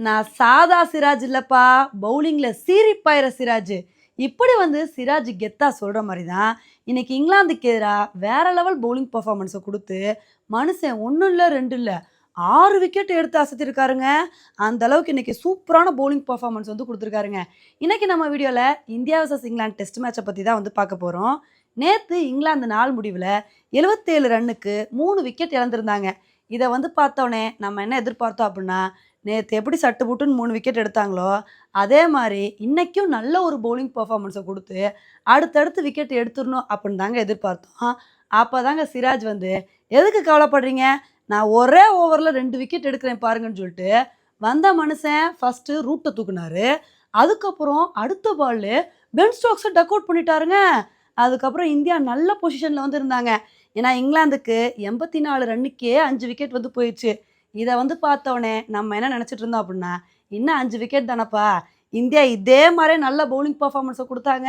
நான் சாதா சிராஜ் இல்லைப்பா, பவுலிங்கில் சீரிப்பாயிர சிராஜ். இப்படி சிராஜ் கெத்தா சொல்கிற மாதிரி தான் இன்னைக்கு இங்கிலாந்துக்கு எதிராக வேற லெவல் பவுலிங் பர்ஃபார்மன்ஸை கொடுத்து மனுஷன் ஒன்றும் இல்லை ரெண்டு இல்லை 6 விக்கெட் எடுத்து அசத்திருக்காருங்க. அந்த அளவுக்கு இன்னைக்கு சூப்பரான பவுலிங் பர்ஃபார்மன்ஸ் கொடுத்துருக்காருங்க. இன்னைக்கு நம்ம வீடியோவில் இந்தியா வர்சஸ் இங்கிலாந்து டெஸ்ட் மேட்சை பற்றி தான் பார்க்க போகிறோம். நேற்று இங்கிலாந்து நாள் முடிவில் 77 ரன்னுக்கு 3 விக்கெட் இழந்திருந்தாங்க. இதை பார்த்தோன்னே நம்ம என்ன எதிர்பார்த்தோம் அப்படின்னா, நேற்று எப்படி சட்டு புட்டுன்னு 3 விக்கெட் எடுத்தாங்களோ அதே மாதிரி இன்றைக்கும் நல்ல ஒரு பவுலிங் பர்ஃபார்மன்ஸை கொடுத்து அடுத்தடுத்து விக்கெட் எடுத்துடணும் அப்படின்னு தாங்க எதிர்பார்த்தோம். அப்போ தாங்க சிராஜ் எதுக்கு கவலைப்படுறீங்க, நான் ஒரே ஓவரில் 2 விக்கெட் எடுக்கிறேன் பாருங்கன்னு சொல்லிட்டு வந்த மனுஷன் ஃபஸ்ட்டு ரூட்டை தூக்குனாரு. அதுக்கப்புறம் அடுத்த பால் பென் ஸ்டோக்ஸை டக் அவுட் பண்ணிட்டாருங்க. அதுக்கப்புறம் இந்தியா நல்ல பொசிஷனில் இருந்தாங்க. ஏன்னா இங்கிலாந்துக்கு 84 ரன்னுக்கே 5 விக்கெட் போயிடுச்சு. இதை பார்த்தோன்னே நம்ம என்ன நினச்சிட்டு இருந்தோம் அப்படின்னா, இன்னும் 5 விக்கெட் தானப்பா, இந்தியா இதே மாதிரி நல்ல பவுலிங் பர்ஃபார்மன்ஸை கொடுத்தாங்க,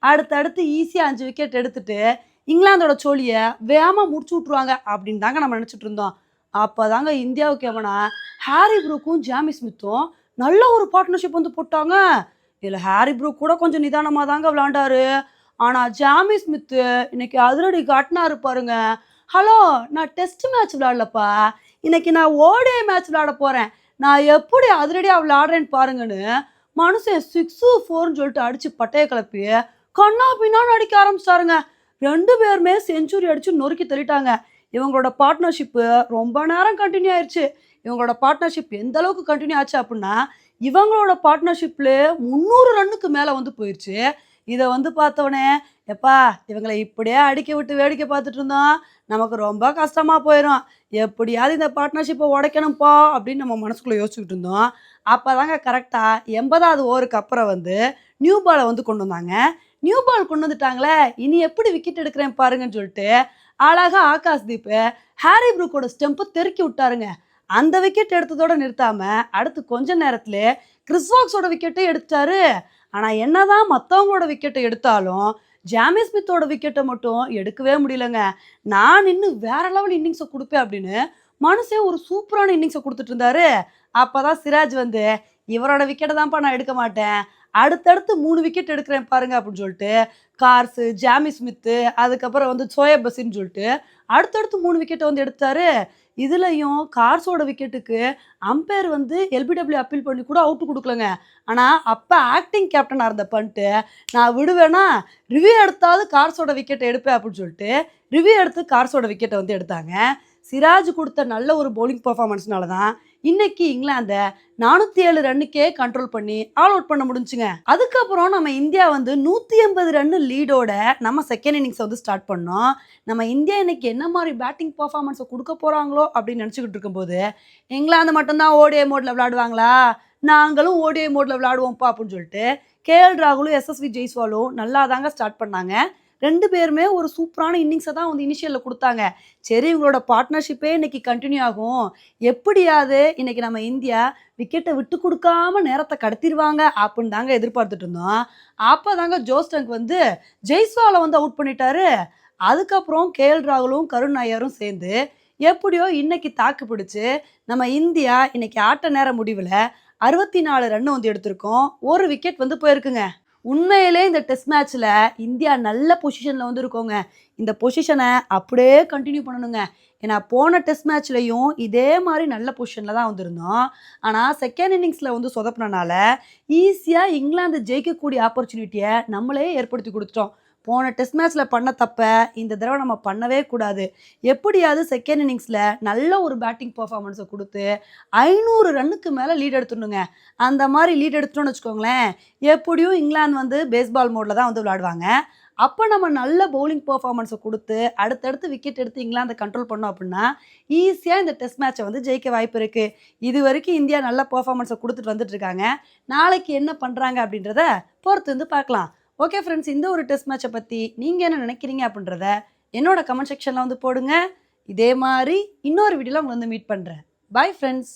அடுத்தடுத்து ஈஸியாக 5 விக்கெட் எடுத்துட்டு இங்கிலாந்தோட சோழியை வேகமாக முடிச்சு விட்ருவாங்க அப்படின்னு தாங்க நம்ம நினச்சிட்டு இருந்தோம். அப்போ தாங்க இந்தியாவுக்கு எவனா ஹாரி ப்ரூக்கும் ஜாமி ஸ்மித்தும் நல்ல ஒரு பார்ட்னர்ஷிப் போட்டாங்க. இதில் ஹாரி ப்ரூக் கூட கொஞ்சம் நிதானமாக தாங்க விளாண்டாரு. ஆனால் ஜாமி ஸ்மித்து இன்னைக்கு அதிரடி காட்டினாரு பாருங்க. ஹலோ, நான் டெஸ்ட் மேட்ச் விளாட்லப்பா, இன்னைக்கு நான் ஓடிஐ மேட்ச் விளாட போகிறேன், நான் எப்படி அதிரடியாக விளாடுறேன்னு பாருங்கன்னு மனுஷன் 6-4ன்னு சொல்லிட்டு அடித்து பட்டையை கிளப்பி கண்ணா பின்னான்னு அடிக்க ஆரம்பிச்சிட்டாருங்க. 2 பேருமே செஞ்சுரி அடித்து நொறுக்கி தள்ளிட்டாங்க. இவங்களோட பார்ட்னர்ஷிப்பு ரொம்ப நேரம் கண்டினியூ ஆயிடுச்சு. இவங்களோட பார்ட்னர்ஷிப் எந்த அளவுக்கு கண்டினியூ ஆச்சு அப்படின்னா, இவங்களோட பார்ட்னர்ஷிப்பில் 300 ரன்னுக்கு மேலே போயிடுச்சு. இதை பார்த்தவொடனே, எப்பா இவங்களை இப்படியே அடிக்க விட்டு வேடிக்கை பார்த்துட்டு இருந்தோம், நமக்கு ரொம்ப கஷ்டமாக போயிடும், எப்படியாவது இந்த பார்ட்னர்ஷிப்பை உடைக்கணும்ப்பா அப்படின்னு நம்ம மனசுக்குள்ளே யோசிச்சுக்கிட்டு இருந்தோம். அப்போ தாங்க கரெக்டாக 80வது ஓவருக்கு அப்புறம் நியூ பாலை கொண்டு வந்தாங்க. நியூ பால் கொண்டு வந்துட்டாங்களே, இனி எப்படி விக்கெட் எடுக்கிறேன் பாருங்கன்னு சொல்லிட்டு அழகாக ஆகாஷ்தீப் ஹாரி ப்ரூக்கோட ஸ்டெம்பை தெருக்கி விட்டாருங்க. அந்த விக்கெட் எடுத்ததோடு நிறுத்தாமல் அடுத்து கொஞ்ச நேரத்தில் கிறிஸ் வாக்ஸோட விக்கெட்டை எடுத்துட்டாரு. ஆனால் என்னதான் மற்றவங்களோட விக்கெட்டை எடுத்தாலும் ஜாமி ஸ்மித்தோட விக்கெட்டை மட்டும் எடுக்கவே முடியலங்க. நான் இன்னும் வேற லெவல் இன்னிங்ஸை கொடுப்பேன் அப்படின்னு மனுஷன் ஒரு சூப்பரான இன்னிங்ஸை கொடுத்துட்டு இருந்தாரு. அப்போ தான் சிராஜ் இவரோட விக்கெட்டை தான்ப்பா நான் எடுக்க மாட்டேன், அடுத்தடுத்து 3 விக்கெட் எடுக்கிறேன் பாருங்க அப்படின்னு சொல்லிட்டு கார்ஸு, ஜாமி ஸ்மித்து, அதுக்கப்புறம் சோயப் பசின்னு சொல்லிட்டு அடுத்தடுத்து 3 விக்கெட்டை எடுத்தாரு. இதுலையும் கார்ஸோட விக்கெட்டுக்கு அம்பையர் எல்பிடபிள்யூ அப்பீல் பண்ணி கூட அவுட்டு கொடுக்கலங்க. ஆனால் அப்போ ஆக்டிங் கேப்டனாக இருந்த பண்ணிட்டு, நான் விடுவேனா ரிவ்யூ எடுத்தாவது கார்ஸோட விக்கெட்டை எடுப்பேன் அப்படின்னு சொல்லிட்டு ரிவ்யூ எடுத்து கார்ஸோட விக்கெட்டை எடுத்தாங்க. சிராஜ் கொடுத்த நல்ல ஒரு பவுலிங் பர்ஃபார்மன்ஸ்னால தான் இன்னைக்கு இங்கிலாந்தை 407 ரன்னுக்கே கண்ட்ரோல் பண்ணி ஆல் அவுட் பண்ண முடிஞ்சுங்க. அதுக்கப்புறம் நம்ம இந்தியா 180 ரன்னு லீடோட நம்ம செகண்ட் இன்னிங்ஸை ஸ்டார்ட் பண்ணோம். நம்ம இந்தியா இன்னைக்கு என்ன மாதிரி பேட்டிங் பர்ஃபார்மன்ஸை கொடுக்க போகிறாங்களோ அப்படின்னு நினச்சிக்கிட்டு இருக்கும்போது, இங்கிலாந்து மட்டும்தான் ஓடிஐ மோடில் விளையாடுவாங்களா, நாங்களும் ஓடிஐ மோடில் விளையாடுவோம்ப்பா அப்படின்னு சொல்லிட்டு கேஎல் ராகுலும் எஸ்எஸ்வி ஜெய்ஸ்வாலும் நல்லா தாங்க ஸ்டார்ட் பண்ணாங்க. 2 பேருமே ஒரு சூப்பரான இன்னிங்ஸை தான் இனிஷியலில் கொடுத்தாங்க. சரி, இவங்களோட பார்ட்னர்ஷிப்பே இன்னைக்கு கண்டினியூ ஆகும், எப்படியாவது இன்னைக்கு நம்ம இந்தியா விக்கெட்டை விட்டு கொடுக்காம நேரத்தை கடத்திடுவாங்க அப்படின்னு தாங்க எதிர்பார்த்துட்டு இருந்தோம். அப்போ தாங்க ஜோஸ்டங்க் ஜெய்ஸ்வாலை அவுட் பண்ணிட்டாரு. அதுக்கப்புறம் கேஎல் ராகுலும் கருண் நாயரும் சேர்ந்து எப்படியோ இன்னைக்கு தாக்கு பிடிச்சி நம்ம இந்தியா இன்னைக்கு ஆட்ட நேர முடிவில் 64 ரன் எடுத்திருக்கோம். ஒரு விக்கெட் போயிருக்குங்க. உண்மையிலே இந்த டெஸ்ட் மேட்ச்சில் இந்தியா நல்ல பொசிஷனில் இருக்கோங்க. இந்த பொசிஷனை அப்படியே கண்டினியூ பண்ணணுங்க. ஏன்னா போன டெஸ்ட் மேட்ச்லையும் இதே மாதிரி நல்ல பொசிஷனில் தான் இருந்தோம். ஆனால் செகண்ட் இன்னிங்ஸில் சொதப்பினால ஈஸியாக இங்கிலாந்து ஜெயிக்கக்கூடிய ஆப்பர்ச்சுனிட்டியை நம்மளே ஏற்படுத்தி கொடுத்துட்டோம். போன டெஸ்ட் மேட்ச்சில் பண்ண தப்ப இந்த தடவை நம்ம பண்ணவே கூடாது. எப்படியாவது செகண்ட் இன்னிங்ஸில் நல்ல ஒரு பேட்டிங் பர்ஃபார்மன்ஸை கொடுத்து 500 ரன்னுக்கு மேலே லீட் எடுத்துடணுங்க. அந்த மாதிரி லீட் எடுத்துட்டோன்னு வச்சுக்கோங்களேன், எப்படியும் இங்கிலாந்து பேஸ்பால் மோடில் தான் விளையாடுவாங்க. அப்போ நம்ம நல்ல பவுலிங் பர்ஃபார்மன்ஸை கொடுத்து அடுத்தடுத்து விக்கெட் எடுத்து இங்கிலாந்தை கண்ட்ரோல் பண்ணோம் அப்படின்னா ஈஸியாக இந்த டெஸ்ட் மேட்சை ஜெயிக்க வாய்ப்பு இருக்குது. இது வரைக்கும் இந்தியா நல்ல பர்ஃபார்மன்ஸை கொடுத்துட்டு வந்துட்டுருக்காங்க. நாளைக்கு என்ன பண்ணுறாங்க அப்படின்றத பொறுத்து பார்க்கலாம். ஓகே ஃப்ரெண்ட்ஸ், இந்த ஒரு டெஸ்ட் மேட்சை பற்றி நீங்கள் என்ன நினைக்கிறீங்க அப்படின்றத என்னோட கமெண்ட் செக்ஷனில் போடுங்க. இதே மாதிரி இன்னொரு வீடியோவில் உங்களை மீட் பண்ணுறேன். Bye friends.